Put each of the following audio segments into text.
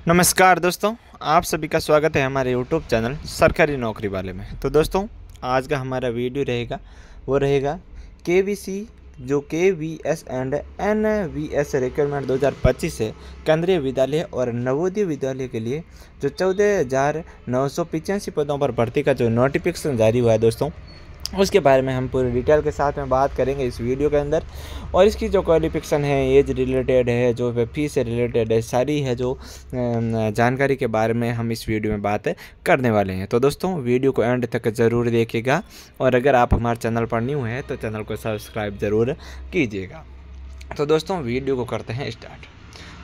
नमस्कार दोस्तों, आप सभी का स्वागत है हमारे यूट्यूब चैनल सरकारी नौकरी वाले में। तो दोस्तों, आज का हमारा वीडियो रहेगा केवीसी जो केवीएस एंड एनवीएस रिक्वायरमेंट 2025 है केंद्रीय विद्यालय और नवोदय विद्यालय के लिए जो 14,985 पदों पर भर्ती का जो नोटिफिकेशन जारी हुआ है दोस्तों, उसके बारे में हम पूरी डिटेल के साथ में बात करेंगे इस वीडियो के अंदर। और इसकी जो क्वालिफिकेशन है, एज रिलेटेड है, जो फीस से रिलेटेड है, सारी है जो जानकारी के बारे में हम इस वीडियो में बात करने वाले हैं। तो दोस्तों, वीडियो को एंड तक ज़रूर देखिएगा और अगर आप हमारे चैनल पर न्यू हैं तो चैनल को सब्सक्राइब ज़रूर कीजिएगा। तो दोस्तों, वीडियो को करते हैं स्टार्ट।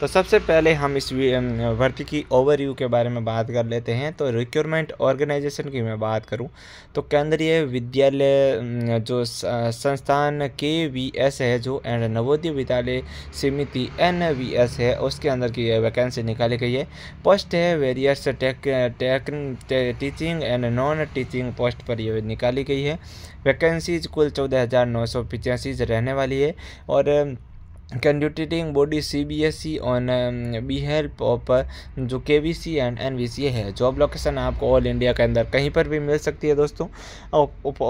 तो सबसे पहले हम इस भर्ती की ओवरव्यू के बारे में बात कर लेते हैं। तो रिक्रूटमेंट ऑर्गेनाइजेशन की मैं बात करूं तो केंद्रीय विद्यालय जो संस्थान केवीएस है जो एंड नवोदय विद्यालय समिति एनवीएस है, उसके अंदर की वैकेंसी निकाली गई है। पोस्ट है various teaching and non teaching post पर यह निकाली गई है। वैकेंसीज कुल 14,985 रहने वाली है और कैंडिडेटिंग बॉडी सीबीएसई ऑन बी हेल्प ऑफ जो केवीसी एंड एनवीसी है। जॉब लोकेशन आपको ऑल इंडिया के अंदर कहीं पर भी मिल सकती है दोस्तों।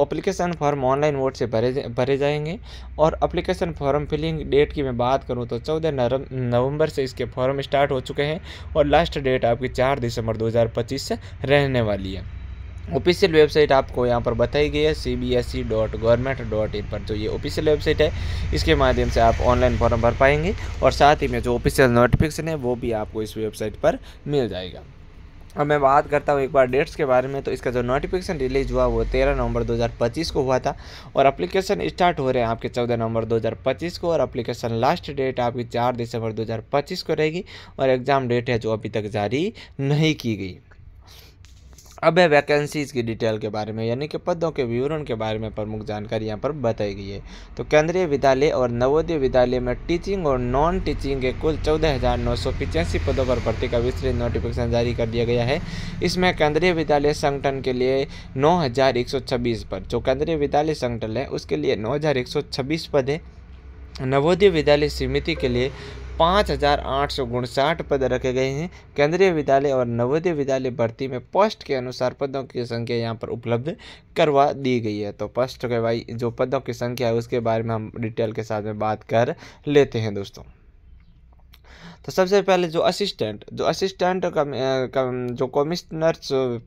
एप्लीकेशन फॉर्म ऑनलाइन मोड से भरे जाएंगे और एप्लीकेशन फॉर्म फिलिंग डेट की मैं बात करूं तो 14 नवंबर से इसके फॉर्म स्टार्ट हो चुके हैं और लास्ट डेट आपकी 4 दिसंबर 2025 से रहने वाली है। ऑफिशियल वेबसाइट आपको यहाँ पर बताई गई है cbse.government.in पर। जो ये ऑफिशियल वेबसाइट है, इसके माध्यम से आप ऑनलाइन फॉर्म भर पाएंगे और साथ ही में जो ऑफिशियल नोटिफिकेशन है वो भी आपको इस वेबसाइट पर मिल जाएगा। अब मैं बात करता हूँ एक बार डेट्स के बारे में। तो इसका जो नोटिफिकेशन रिलीज हुआ वो 13 नवंबर 2025 को हुआ था और एप्लीकेशन स्टार्ट हो रहे हैं आपके 14 नवंबर 2025 को और एप्लीकेशन लास्ट डेट आपकी 4 दिसंबर 2025 को रहेगी और एग्ज़ाम डेट है जो अभी तक जारी नहीं की गई। अब है वैकेंसीज़ की डिटेल के बारे में, यानी कि पदों के विवरण के बारे में प्रमुख जानकारी यहाँ पर बताई गई है। तो केंद्रीय विद्यालय और नवोदय विद्यालय में टीचिंग और नॉन टीचिंग के कुल 14,985 पदों पर भर्ती का विस्तृत नोटिफिकेशन जारी कर दिया गया है। इसमें केंद्रीय विद्यालय संगठन के लिए 9,126 पद, जो केंद्रीय विद्यालय संगठन है उसके लिए 9,126 पद है। नवोदय विद्यालय समिति के लिए 5,859 पद रखे गए हैं। केंद्रीय विद्यालय और नवोदय विद्यालय भर्ती में पोस्ट के अनुसार पदों की संख्या यहाँ पर उपलब्ध करवा दी गई है। तो पोस्ट के भाई जो पदों की संख्या है उसके बारे में हम डिटेल के साथ में बात कर लेते हैं दोस्तों। तो सबसे पहले जो असिस्टेंट का जो कमिश्नर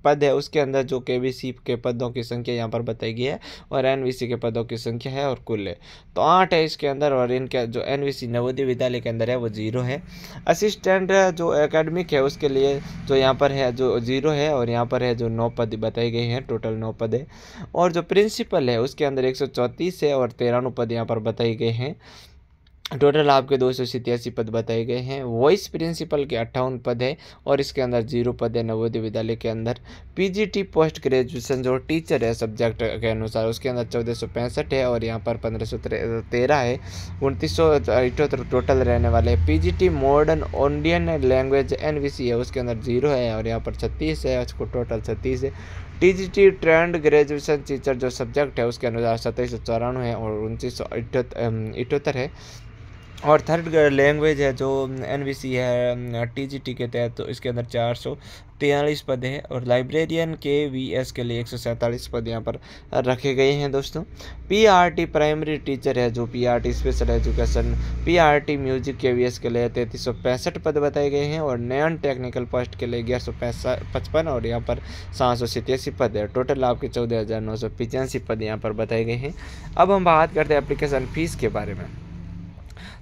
पद है उसके अंदर जो केवीसी के पदों की संख्या यहाँ पर बताई गई है और एनवीसी के पदों की संख्या है और कुल है तो 8 है इसके अंदर। और इनके जो एनवीसी नवोदय विद्यालय के अंदर है वो 0 है। असिस्टेंट जो एकेडमिक है उसके लिए जो यहाँ पर है जो 0 है और यहाँ पर है जो 9 पद बताए गए हैं, टोटल 9 पद है। और जो प्रिंसिपल है उसके अंदर 134 है और 93 पद यहाँ पर बताए गए हैं। टोटल आपके 287 पद बताए गए हैं। वॉइस प्रिंसिपल के 58 पद है और इसके अंदर 0 पद है नवोदय विद्यालय के अंदर। पीजीटी पोस्ट ग्रेजुएशन जो टीचर है सब्जेक्ट के अनुसार उसके अंदर 1465 है और यहाँ पर 1513 है। 2978 टोटल रहने वाले हैं। PGT modern Indian language NVC है उसके अंदर 0 है और यहाँ पर 36 है, उसको टोटल 36 है। टीजीटी ट्रेंड ग्रेजुएशन टीचर जो सब्जेक्ट है उसके अनुसार 2794 है और 2978 है। और थर्ड लैंग्वेज है जो एनवीसी है टीजीटी के तहत तो इसके अंदर 443 पद है। और लाइब्रेरियन के वीएस के लिए 147 पद यहाँ पर रखे गए हैं दोस्तों। पीआरटी प्राइमरी टीचर है जो PRT special education PRT music के वीएस के लिए 3365 पद बताए गए हैं और नॉन टेक्निकल पोस्ट के लिए 1155 और यहाँ पर 787 पद है। टोटल आपके 14,985 पद यहाँ पर बताए गए हैं। अब हम बात करते हैं एप्लीकेशन फ़ीस के बारे में।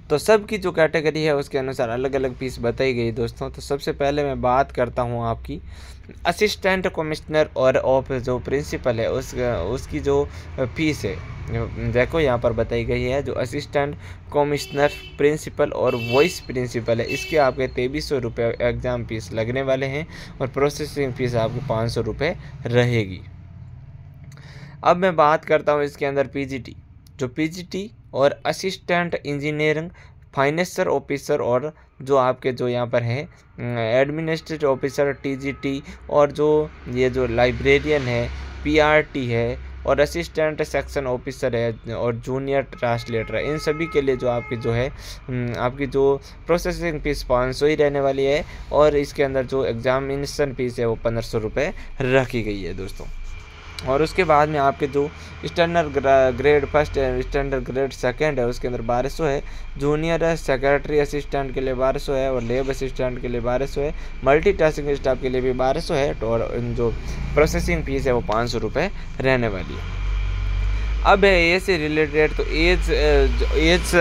तो सबकी जो कैटेगरी है उसके अनुसार अलग अलग फीस बताई गई दोस्तों। तो सबसे पहले मैं बात करता हूँ आपकी असिस्टेंट कमिश्नर और ऑफ जो प्रिंसिपल है उसकी जो फीस है देखो यहाँ पर बताई गई है। जो असिस्टेंट कमिश्नर प्रिंसिपल और वॉइस प्रिंसिपल है इसके आपके 2300 रुपये एग्ज़ाम फीस लगने वाले हैं और प्रोसेसिंग फ़ीस आपकी 500 रुपये रहेगी। अब मैं बात करता हूँ इसके अंदर पीजीटी और असिस्टेंट इंजीनियरिंग फाइनेंसर ऑफिसर और जो आपके जो यहाँ पर है एडमिनिस्ट्रेटिव ऑफिसर टीजीटी और जो ये जो लाइब्रेरियन है पीआरटी है और असिस्टेंट सेक्शन ऑफिसर है और जूनियर ट्रांसलेटर है। इन सभी के लिए जो आपकी जो है आपकी जो प्रोसेसिंग फीस 500 ही रहने वाली है और इसके अंदर जो एग्जामिनेशन फीस है वो 1500 रुपये रखी गई है दोस्तों। और उसके बाद में आपके जो स्टैंडर्ड ग्रेड फर्स्ट है, स्टैंडर्ड ग्रेड सेकंड है, उसके अंदर 1200 है, जूनियर सेक्रेटरी असिस्टेंट के लिए 1200 है और लेब असिस्टेंट के लिए 1200 है, मल्टीटास्किंग स्टाफ के लिए भी 1200 है और जो प्रोसेसिंग फीस है वो 500 रुपये रहने वाली है। अब है एज से रिलेटेड, तो एज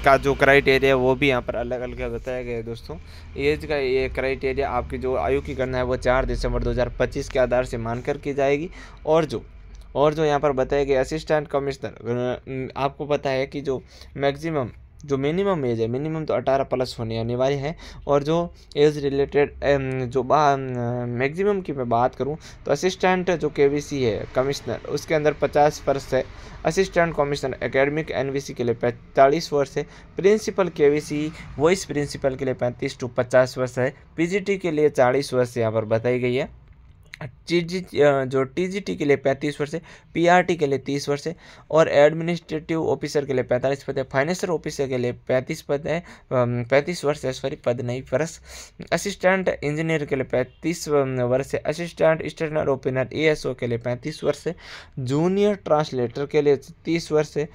का जो क्राइटेरिया वो भी यहाँ पर अलग अलग बताया गया है दोस्तों। एज का ये क्राइटेरिया आपकी जो आयु की गणना है वो 4 दिसंबर 2025 के आधार से मानकर की जाएगी। और जो यहाँ पर बताया गया असिस्टेंट कमिश्नर, आपको पता है कि जो मैक्सिमम जो मिनिमम एज है, मिनिमम तो 18 प्लस होनी अनिवार्य है। और जो एज रिलेटेड जो मैक्सिमम की मैं बात करूं तो असिस्टेंट जो केवीसी है कमिश्नर उसके अंदर 50 वर्ष है, असिस्टेंट कमिश्नर एकेडमिक एनवीसी के लिए 45 वर्ष है, प्रिंसिपल केवीसी वाइस प्रिंसिपल के लिए 35 to 50 वर्ष है, पीजीटी के लिए 40 वर्ष यहाँ पर बताई गई है, जो टीजीटी के लिए 35 वर्ष है, पीआरटी के लिए 30 वर्ष है और एडमिनिस्ट्रेटिव ऑफिसर के लिए 45 पद है, फाइनेंशियल ऑफिसर के लिए 35 पद है, 35 वर्ष है, सॉरी पद नहीं वर्ष, असिस्टेंट इंजीनियर के लिए 35 वर्ष है, असिस्टेंट स्टेनर ओपनर एएसओ के लिए 35 वर्ष है, जूनियर ट्रांसलेटर के लिए 30 वर्ष है,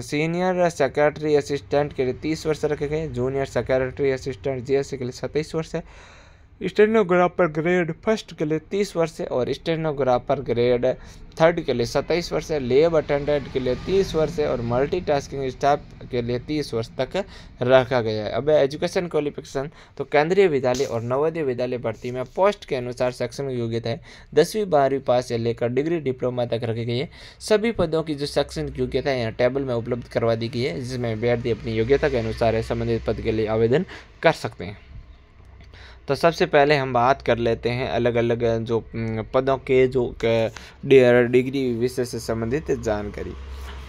सीनियर सेक्रेटरी असिस्टेंट के लिए 30 वर्ष रखे गए, जूनियर सेक्रेटरी असिस्टेंट जीएससी के लिए 27 वर्ष है, स्टेनोग्राफर ग्रेड फर्स्ट के लिए 30 वर्ष है और स्टेनोग्राफर ग्रेड थर्ड के लिए 27 वर्ष है, लेब अटेंडेंट के लिए 30 वर्ष है और मल्टीटास्किंग स्टाफ के लिए 30 वर्ष तक रखा गया है। अब एजुकेशन क्वालिफिकेशन, तो केंद्रीय विद्यालय और नवोदय विद्यालय भर्ती में पोस्ट के अनुसार शैक्षणिक योग्यता है 10वीं 12वीं पास से लेकर डिग्री डिप्लोमा तक रखी गई है। सभी पदों की जो शैक्षणिक योग्यता है यहाँ टेबल में उपलब्ध करवा दी गई है, जिसमें अभ्यर्थी अपनी योग्यता के अनुसार संबंधित पद के लिए आवेदन कर सकते हैं। तो सबसे पहले हम बात कर लेते हैं अलग अलग जो पदों के जो डिग्री विषय से संबंधित जानकारी।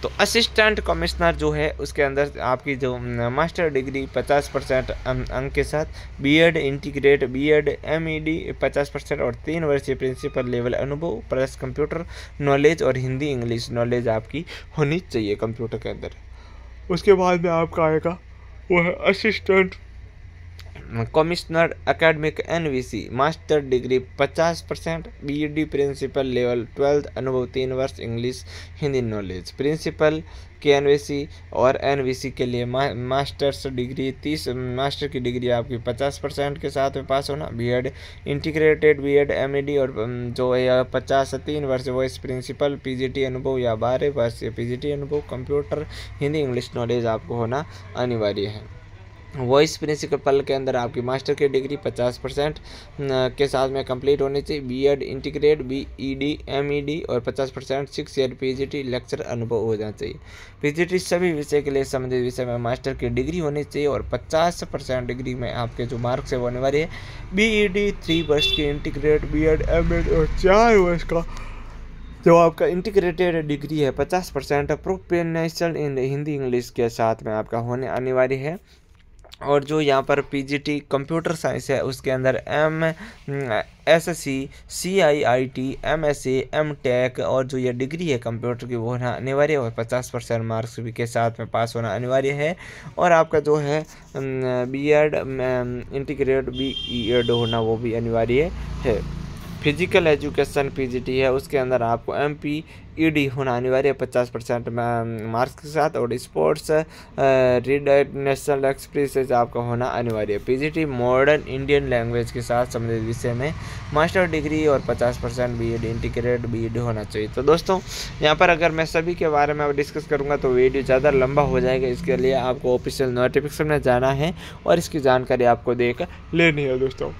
तो असिस्टेंट कमिश्नर जो है उसके अंदर आपकी जो मास्टर डिग्री 50% अंक के साथ, बीएड इंटीग्रेट, बीएड एमईडी 50% और 3 वर्षीय प्रिंसिपल लेवल अनुभव प्लस कंप्यूटर नॉलेज और हिंदी इंग्लिश नॉलेज आपकी होनी चाहिए कंप्यूटर के अंदर। उसके बाद में आपका आएगा वो है assistant commissioner academic NVC master degree 50%, BEd principal level 12 अनुभव 3 वर्ष इंग्लिश हिंदी नॉलेज, प्रिंसिपल के एनवीसी और एनवीसी के लिए मास्टर्स डिग्री 30 मास्टर की डिग्री आपकी 50% के साथ में पास होना, बीएड इंटीग्रेटेड बीएड एमईडी और जो है 50 से 3 वर्ष वाइस प्रिंसिपल, पीजीटी अनुभव या 12 वर्ष पीजीटी अनुभव, कंप्यूटर हिंदी इंग्लिश नॉलेज आपको होना अनिवार्य है। वॉइस प्रिंसिपल के अंदर आपकी मास्टर की डिग्री 50% के साथ में कंप्लीट होनी चाहिए, बीएड इंटीग्रेट बीईडी एमईडी और 50% 6 ईयर पीजीटी लेक्चर अनुभव हो जाना चाहिए। पीजीटी सभी विषय के लिए संबंधित विषय में मास्टर की डिग्री होनी चाहिए और 50% डिग्री में आपके जो मार्क्स है वो अनिवार्य है। बीईडी 3 वर्ष की इंटीग्रेट बीएड एमएड और 4 वर्ष का जो आपका इंटीग्रेटेड डिग्री है 50% प्रोफेशनल इन हिंदी इंग्लिश के साथ में आपका होने अनिवार्य है। और जो यहाँ पर पीजीटी कंप्यूटर साइंस है उसके अंदर एसएससी सीआईआईटी एमएससी एमटेक और जो ये डिग्री है कंप्यूटर की वो होना अनिवार्य है और 50% मार्क्स भी के साथ में पास होना अनिवार्य है। और आपका जो है बीएड इंटीग्रेट बीएड होना वो भी अनिवार्य है। फिजिकल एजुकेशन पीजीटी है उसके अंदर आपको एमपीईडी होना अनिवार्य है 50% मार्क्स के साथ और स्पोर्ट्स रीड नेशनल एक्सप्रेस आपका होना अनिवार्य है। पीजीटी मॉडर्न इंडियन लैंग्वेज के साथ संबंधित विषय में मास्टर डिग्री और 50% बीएड इंटीग्रेट बीएड होना चाहिए। तो दोस्तों यहाँ पर अगर मैं सभी के बारे में डिस्कस करूँगा तो वीडियो ज़्यादा लंबा हो जाएगा, इसके लिए आपको ऑफिशियल नोटिफिकेशन में जाना है और इसकी जानकारी आपको देख लेनी है। दोस्तों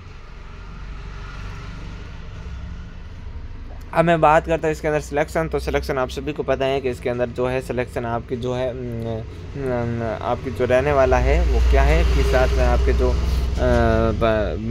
अब मैं बात करता हूँ इसके अंदर सिलेक्शन, तो सिलेक्शन आप सभी को पता है कि इसके अंदर जो है सिलेक्शन आपकी जो है आपकी जो रहने वाला है वो क्या है कि साथ में आपके जो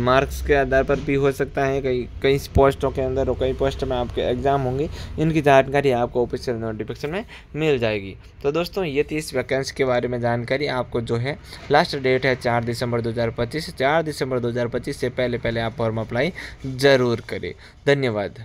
मार्क्स के आधार पर भी हो सकता है, कई पोस्टों के अंदर और कई पोस्ट में आपके एग्ज़ाम होंगे, इनकी जानकारी आपको ऑफिशियल नोटिफिकेशन में मिल जाएगी। तो दोस्तों ये थी इस वैकेंसी के बारे में जानकारी। आपको जो है लास्ट डेट है 4 दिसंबर 2025। 4 दिसंबर 2025 से पहले आप फॉर्म अप्लाई ज़रूर करें। धन्यवाद।